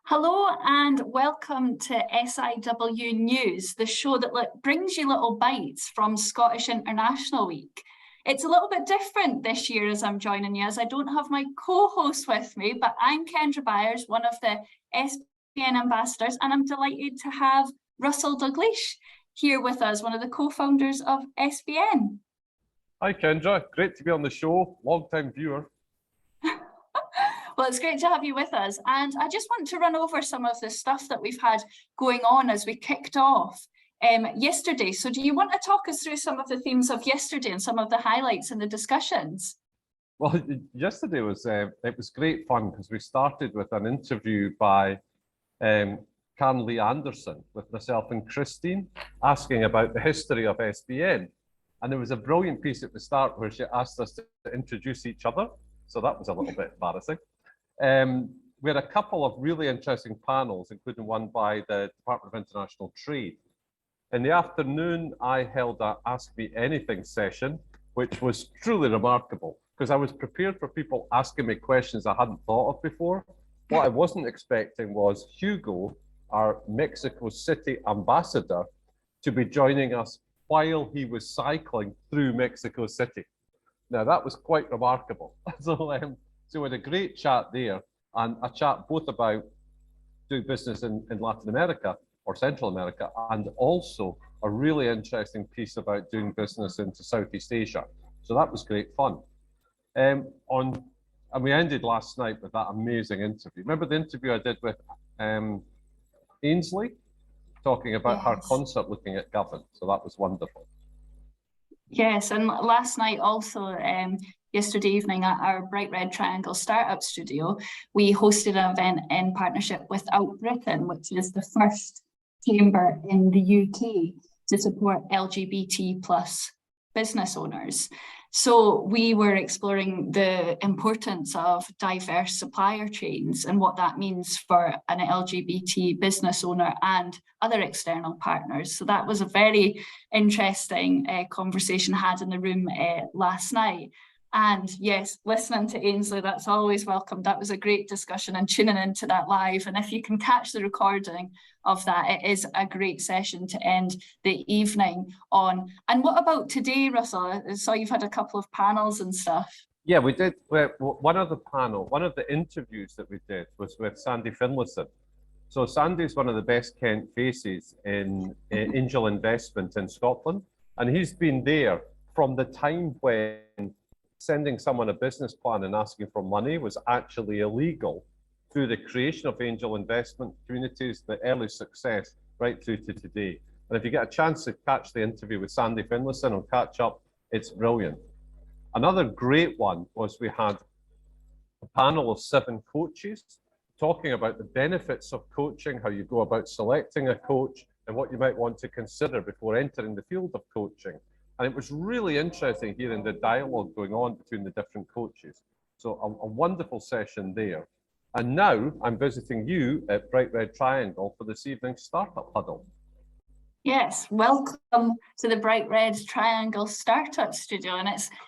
Hello and welcome to SIW News, the show that brings you little bites from Scottish International Week. It's a little bit different this year as I'm joining you, as I don't have my co-host with me, but I'm Kendra Byers, one of the SBN ambassadors, and I'm delighted to have Russell Dalgleish here with us, one of the co-founders of SBN. Hi Kendra, great to be on the show, long-time viewer. Well, it's great to have you with us. And I just want to run over some of the stuff that we've had going on as we kicked off yesterday. So do you want to talk us through some of the themes of yesterday and some of the highlights and the discussions? Well, yesterday was it was great fun because we started with an interview by Karen Lee Anderson with myself and Christine asking about the history of SBN. And there was a brilliant piece at the start where she asked us to introduce each other. So that was a little bit embarrassing. We had a couple of really interesting panels, including one by the Department of International Trade. In the afternoon, I held a Ask Me Anything session, which was truly remarkable because I was prepared for people asking me questions I hadn't thought of before. What I wasn't expecting was Hugo, our Mexico City ambassador, to be joining us while he was cycling through Mexico City. Now, that was quite remarkable. So we had a great chat there, and a chat both about doing business in Latin America or Central America, and also a really interesting piece about doing business into Southeast Asia. So that was great fun. And we ended last night with that amazing interview. Remember the interview I did with Ainsley, talking about her concert looking at Gavin. So that was wonderful. Yes, and last night also, yesterday evening at our Bright Red Triangle Startup Studio, we hosted an event in partnership with Out Britain, which is the first chamber in the UK to support LGBT plus business owners. So we were exploring the importance of diverse supplier chains and what that means for an LGBT business owner and other external partners. So that was a very interesting conversation had in the room last night. And yes, listening to Ainsley, that's always welcome. That was a great discussion, and tuning into that live. And if you can catch the recording of that, it is a great session to end the evening on. And what about today, Russell? I saw you've had a couple of panels and stuff. Yeah, we did. One of the interviews that we did was with Sandy Finlayson. So Sandy's one of the best Kent faces in angel investment in Scotland. And he's been there from the time when sending someone a business plan and asking for money was actually illegal, through the creation of angel investment communities, the early success, right through to today. And if you get a chance to catch the interview with Sandy Finlayson or catch up, it's brilliant. Another great one was we had a panel of 7 coaches talking about the benefits of coaching, how you go about selecting a coach, and what you might want to consider before entering the field of coaching. And it was really interesting hearing the dialogue going on between the different coaches. So a wonderful session there. And now I'm visiting you at Bright Red Triangle for this evening's Startup Huddle. Yes, welcome to the Bright Red Triangle Startup Studio. And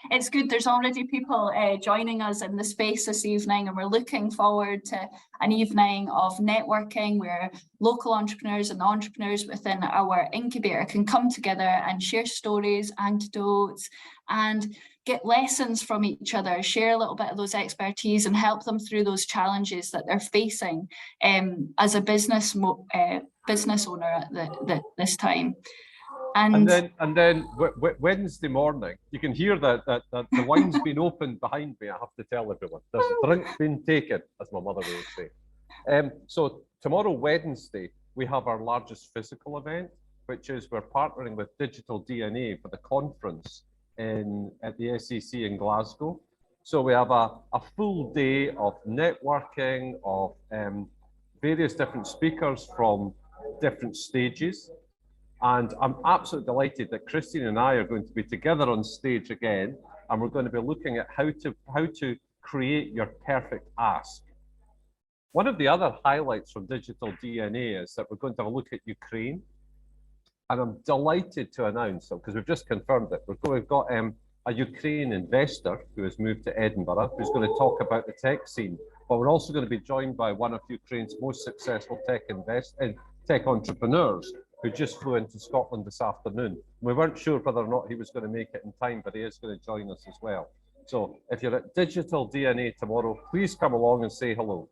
it's good, there's already people joining us in the space this evening, and we're looking forward to an evening of networking where local entrepreneurs and entrepreneurs within our incubator can come together and share stories, anecdotes, and get lessons from each other, share a little bit of those expertise and help them through those challenges that they're facing as a business owner at this time. And then Wednesday morning, you can hear that the wine's been opened behind me. I have to tell everyone, there's a drink been taken, as my mother would say. So tomorrow, Wednesday, we have our largest physical event, which is we're partnering with Digital DNA for the conference at the SEC in Glasgow. So we have a full day of networking, of various different speakers from different stages. And I'm absolutely delighted that Christine and I are going to be together on stage again, and we're going to be looking at how to create your perfect ask. One of the other highlights from Digital DNA is that we're going to have a look at Ukraine. And I'm delighted to announce, because we've just confirmed it, we've got a Ukrainian investor who has moved to Edinburgh, who's going to talk about the tech scene but we're also going to be joined by one of Ukraine's most successful tech entrepreneurs who just flew into Scotland this afternoon. We weren't sure whether or not he was going to make it in time, but he is going to join us as well. So if you're at Digital DNA tomorrow, please come along and say hello.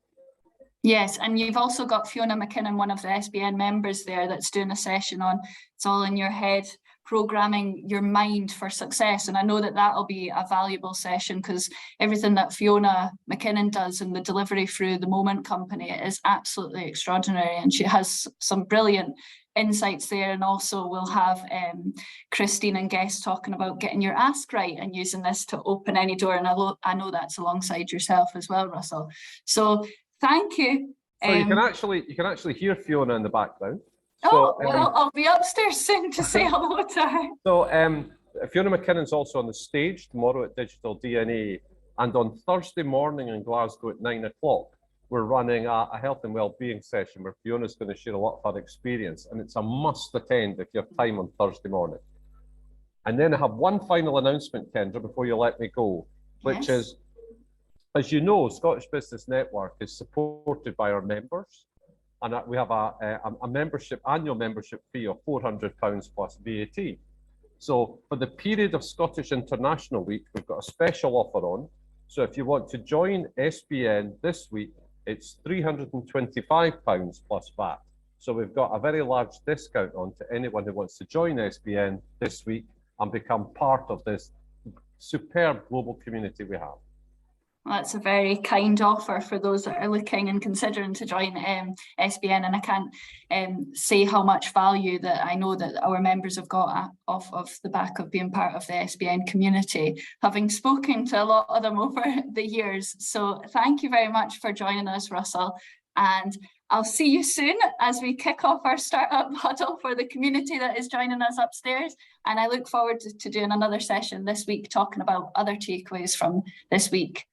Yes, and you've also got Fiona McKinnon, one of the SBN members there, that's doing a session on It's All in Your Head, programming your mind for success. And I know that that'll be a valuable session, because everything that Fiona McKinnon does in the delivery through the Moment Company is absolutely extraordinary. And she has some brilliant insights there. And also we'll have Christine and guests talking about getting your ask right and using this to open any door. And I know that's alongside yourself as well, Russell. So thank you. So you can actually hear Fiona in the background. So, well, I'll be upstairs soon to say hello to her. So Fiona McKinnon's also on the stage tomorrow at Digital DNA, and on Thursday morning in Glasgow at 9 o'clock, we're running a health and wellbeing session where Fiona's going to share a lot of her experience, and it's a must attend if you have time on Thursday morning. And then I have one final announcement, Kendra, before you let me go, which is, as you know, Scottish Business Network is supported by our members. And we have a annual membership fee of £400 plus VAT. So for the period of Scottish International Week, we've got a special offer on. So if you want to join SBN this week, it's £325 plus VAT. So we've got a very large discount on to anyone who wants to join SBN this week and become part of this superb global community we have. Well, that's a very kind offer for those that are looking and considering to join SBN, and I can't say how much value that I know that our members have got off of the back of being part of the SBN community, having spoken to a lot of them over the years. So thank you very much for joining us, Russell, and I'll see you soon as we kick off our startup huddle for the community that is joining us upstairs. And I look forward to doing another session this week talking about other takeaways from this week.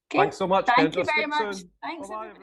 Okay. Thanks so much. Thank you very much. Thanks, everybody.